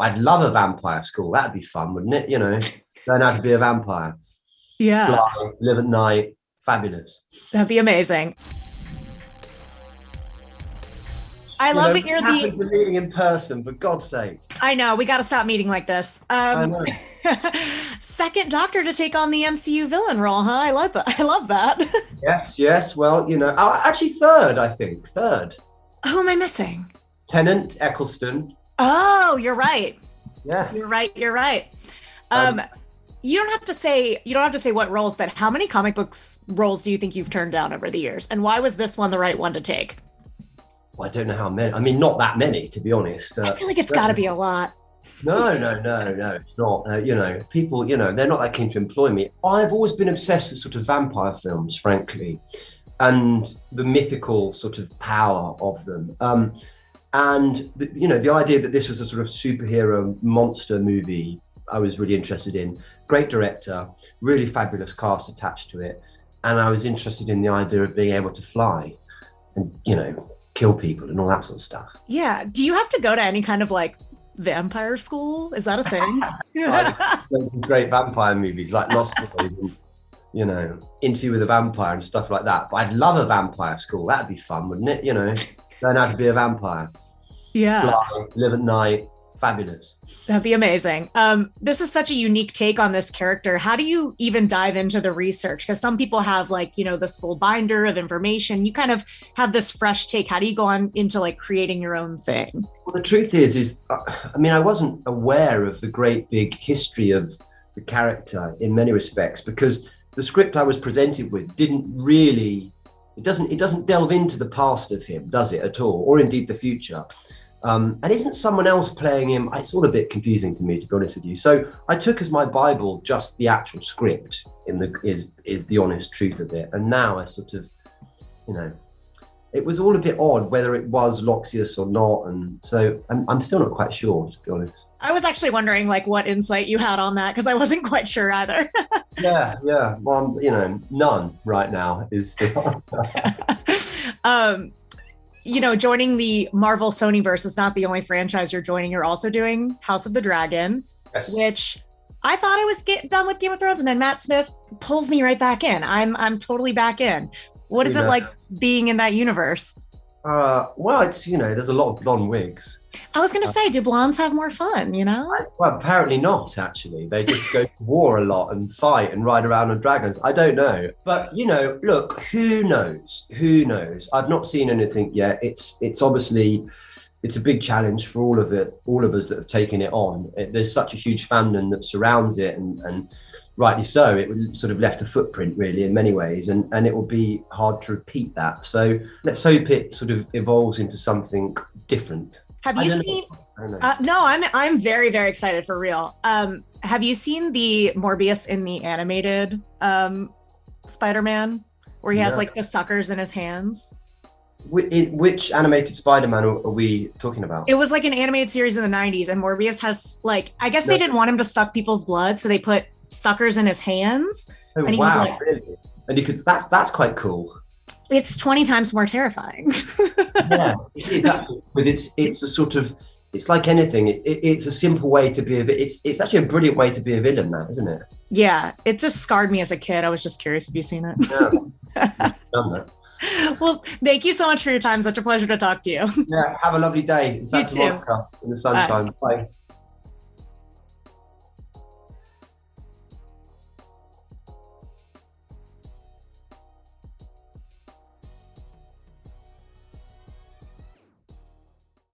I'd love a vampire school. That'd be fun, wouldn't it? Learn how to be a vampire. Yeah, Fly, live at night. Fabulous. that'd be amazing. I love that you're Happy the. for meeting in person, for God's sake. I know we got to stop meeting like this. I know. Second Doctor to take on the MCU villain role, huh? I love that. I love that. Yes, yes. Well, actually third, I think. Third. Who am I missing? Tennant Eccleston. Oh, you're right. Yeah. You're right. You're right. You don't have to say what roles, but how many comic books roles do you think you've turned down over the years? And why was this one the right one to take? Well, I don't know how many. I mean, not that many, to be honest. I feel like it's got to be a lot. No, it's not. People, they're not that keen to employ me. I've always been obsessed with sort of vampire films, frankly, and the mythical sort of power of them. And the idea that this was a sort of superhero monster movie, I was really interested in. Great director, really fabulous cast attached to it, and I was interested in the idea of being able to fly, and kill people and all that sort of stuff. Yeah. Do you have to go to any kind of like vampire school? Is that a thing? Great vampire movies like Lost Boys and, Interview with a Vampire and stuff like that. But I'd love a vampire school. That'd be fun, wouldn't it? Learn how to be a vampire. Yeah. Fly, live at night. Fabulous. That'd be amazing. This is such a unique take on this character. How do you even dive into the research? Because some people have this full binder of information. You kind of have this fresh take. How do you go on into creating your own thing? Well, the truth is, I wasn't aware of the great big history of the character in many respects, because the script I was presented with it doesn't delve into the past of him, does it at all? Or indeed the future. And isn't someone else playing him? It's all a bit confusing to me, to be honest with you. So I took as my Bible just the actual script is the honest truth of it. And now I sort of, it was all a bit odd whether it was Loxias or not. And so I'm still not quite sure, to be honest. I was actually wondering what insight you had on that, because I wasn't quite sure either. Yeah. Well, none right now is the joining the Marvel Sonyverse is not the only franchise you're joining. You're also doing House of the Dragon, Yes. which I thought I was done with Game of Thrones, and then Matt Smith pulls me right back in. I'm totally back in. What is it like being in that universe? Well, it's there's a lot of blonde wigs. I was going to say, do blondes have more fun? Well, apparently not. Actually, they just go to war a lot and fight and ride around on dragons. I don't know, but look, who knows? Who knows? I've not seen anything yet. It's obviously a big challenge for all of us that have taken it on. There's such a huge fandom that surrounds it, and rightly so. It sort of left a footprint, really, in many ways, and it will be hard to repeat that. So let's hope it sort of evolves into something different. Have you seen? No, I'm very, very excited for real. Have you seen the Morbius in the animated Spider-Man, where he has the suckers in his hands? Which animated Spider-Man are we talking about? It was an animated series in the 90s, and Morbius has I guess they didn't want him to suck people's blood, so they put suckers in his hands. Oh, and he wow, really? And you could that's quite cool. It's 20 times more terrifying. Yeah, exactly. But it's a sort of, it's like anything. It's a simple way to be it's actually a brilliant way to be a villain, that, isn't it? Yeah, it just scarred me as a kid. I was just curious if you've seen it. Yeah. Done that. Well, thank you so much for your time. Such a pleasure to talk to you. Yeah, have a lovely day. You too. In the sunshine. Bye.